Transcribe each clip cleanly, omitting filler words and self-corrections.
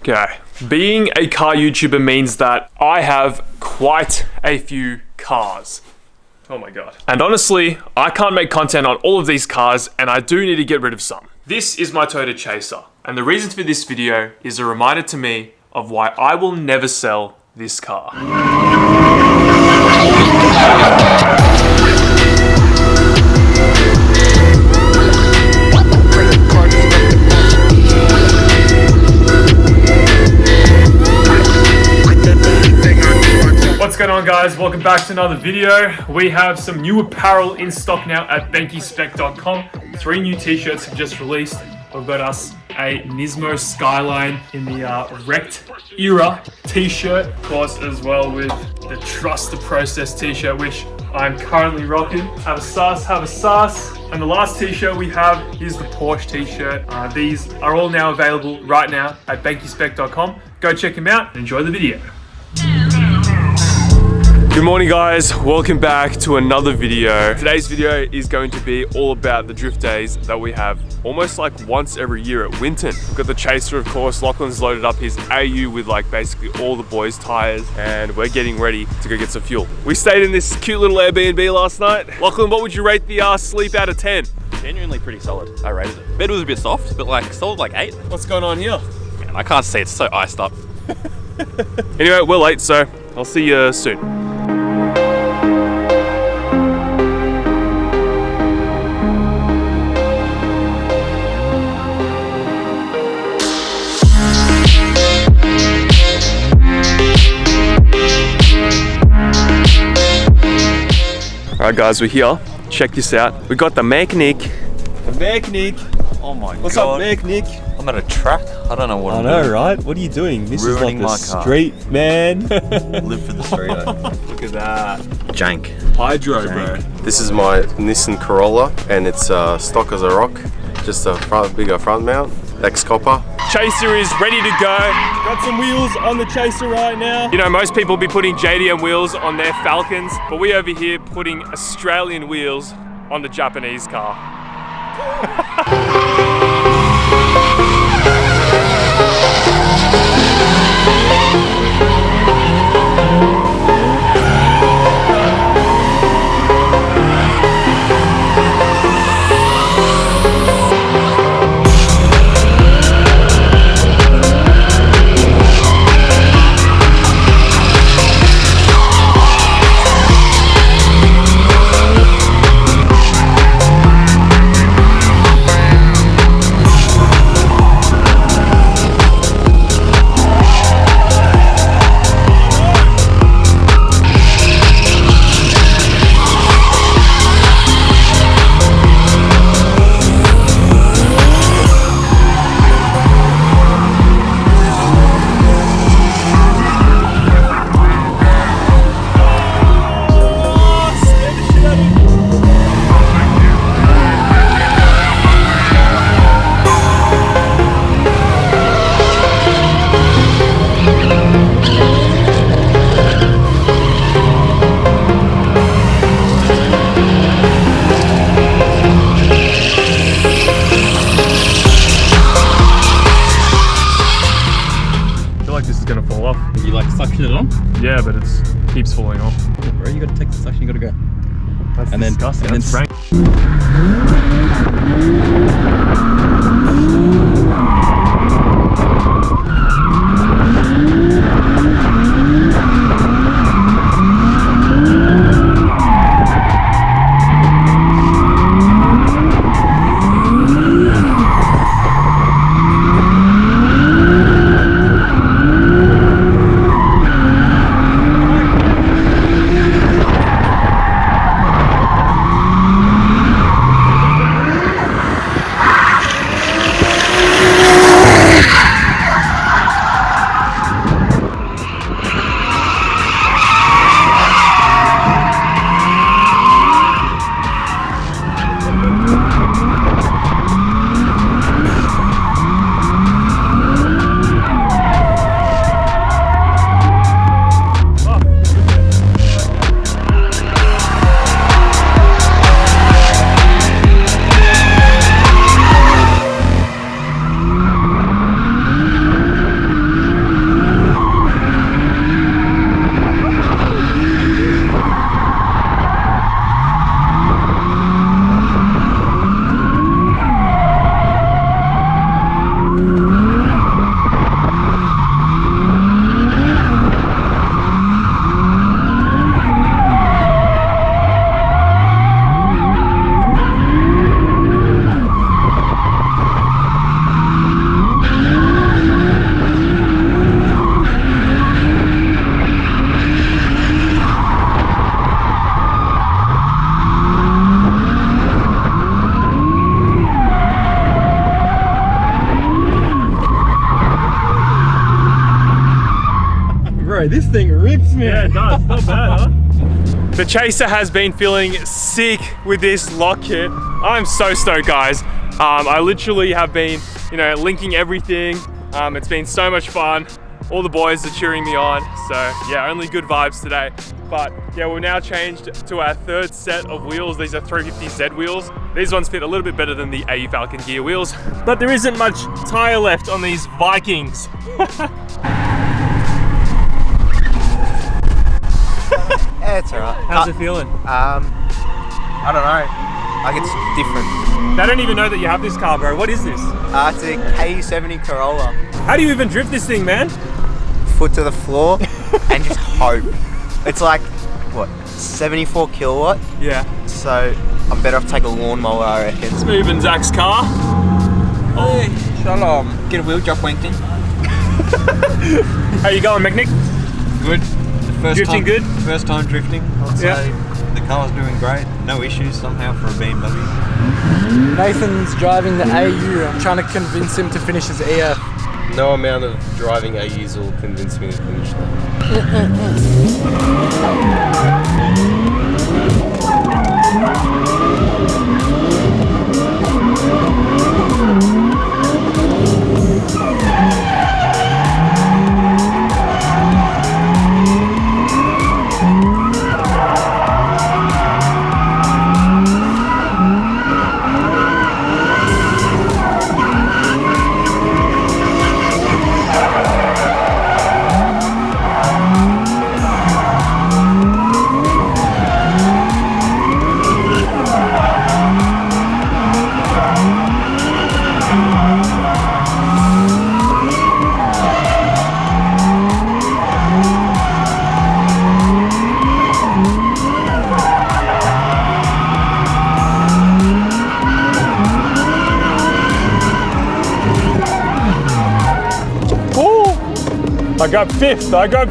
Okay, being a car YouTuber means that I have quite a few cars. Oh my god. And honestly, I can't make content on all of these cars, and I do need to get rid of some. This is my Toyota Chaser, and the reason for this video is a reminder to me of why I will never sell this car. What's going on, guys? Welcome back to another video. We have some new apparel in stock now at banterspec.com. 3 new t-shirts have just released. We've got us a Nismo Skyline in the wrecked era t-shirt, of course, as well with the Trust the Process t-shirt, which I'm currently rocking. Have a sus. And the last t-shirt we have is the Porsche t-shirt. These are all now available right now at banterspec.com. Go check them out and enjoy the video. Good morning, guys. Welcome back to another video. Today's video is going to be all about the drift days that we have almost like once every year at Winton. We've got the Chaser, of course. Lachlan's loaded up his AU with like basically all the boys' tires, and we're getting ready to go get some fuel. We stayed in this cute little Airbnb last night. Lachlan, what would you rate the sleep out of 10? Genuinely pretty solid. I rated it. Bed was a bit soft, but like solid like 8. What's going on here? Man, I can't see, it's so iced up. Anyway, we're late, so I'll see you soon. Alright guys, we're here. Check this out. We got the mechanic. Oh my god. What's up, mechanic? I'm at a track. I don't know what I'm know, doing. right? What are you doing? This Ruining is like my car. street, man. Live for the street. Look at that. Jank. Hydro, bro. This is my Nissan Corolla, and it's stock as a rock, just a bigger front mount, ex-copper. Chaser is ready to go. Got some wheels on the Chaser right now. You know, most people be putting JDM wheels on their Falcons, but we over here putting Australian wheels on the Japanese car. You like suction it on? Yeah, but it keeps falling off. Yeah, bro, you gotta take the suction, you gotta go. That's and disgusting. Then, That's rank. bro, this thing rips, man. Yeah, it does. Not bad, huh? The Chaser has been feeling sick with this lock kit. I'm so stoked, guys. I literally have been, you know, linking everything. It's been so much fun. All the boys are cheering me on. So yeah, only good vibes today. But yeah, we've now changed to our third set of wheels. These are 350Z wheels. These ones fit a little bit better than the AE Falcon gear wheels, but there isn't much tire left on these Vikings. Yeah, it's alright. How's it feeling? I don't know. Like it's different. They don't even know that you have this car, bro. What is this? It's a K70 Corolla. How do you even drift this thing, man? Foot to the floor and just hope. It's like, what, 74 kilowatt? Yeah. So I'm better off take a lawnmower, I reckon. Let's move in Zach's car. Hey, shalom. Get a wheel drop, Winton. How you going, Mechanic? Good. Drifting good? First time drifting, I'd say. The car's doing great. No issues somehow for a BMW. Nathan's driving the AU. I'm trying to convince him to finish his EF. No amount of driving AUs will convince me to finish that. I got fifth. I got.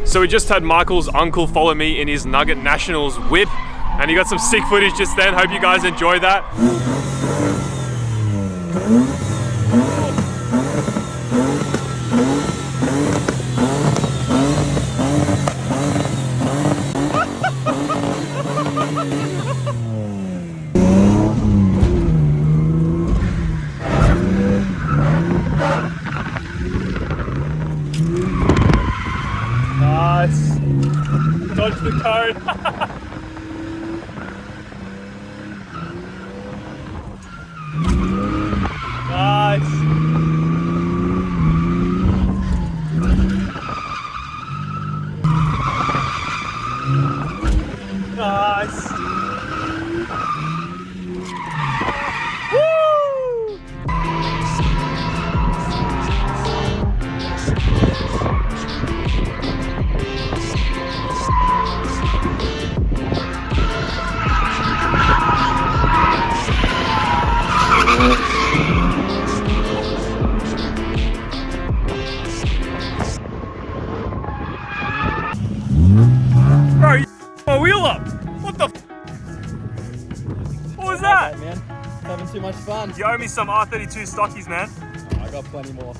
So we just had Michael's uncle follow me in his Nugget Nationals whip, and he got some sick footage just then. Hope you guys enjoyed that. Nice. Dodge the cone. Nice. Nice. Woo! Bro, you my wheel up. What the f? What was that? Right, man. Having too much fun. You owe me some R32 stockies, man. I got plenty more.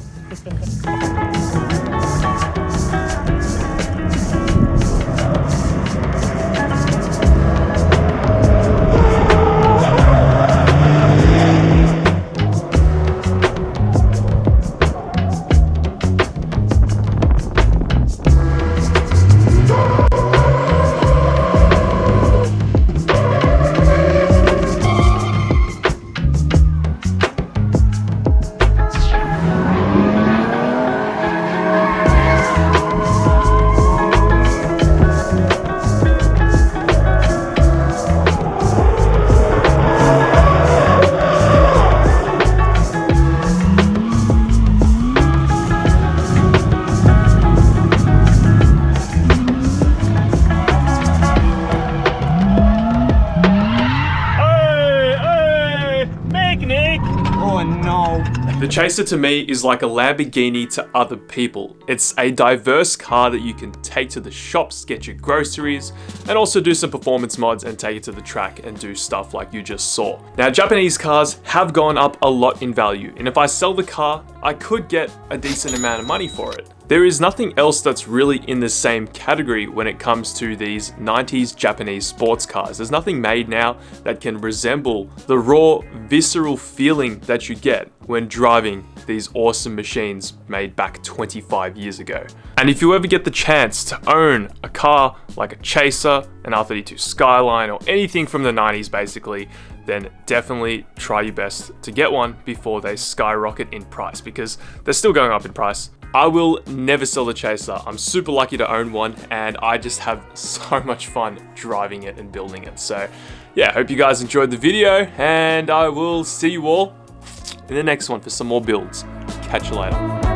The Chaser to me is like a Lamborghini to other people. It's a diverse car that you can take to the shops, get your groceries, and also do some performance mods and take it to the track and do stuff like you just saw. Now, Japanese cars have gone up a lot in value, and if I sell the car, I could get a decent amount of money for it. There is nothing else that's really in the same category when it comes to these 90s Japanese sports cars. There's nothing made now that can resemble the raw, visceral feeling that you get when driving these awesome machines made back 25 years ago. And if you ever get the chance to own a car like a Chaser, an R32 Skyline, or anything from the 90s basically, then definitely try your best to get one before they skyrocket in price, because they're still going up in price. I will never sell the Chaser. I'm super lucky to own one, and I just have so much fun driving it and building it. So yeah, hope you guys enjoyed the video, and I will see you all in the next one for some more builds. Catch you later.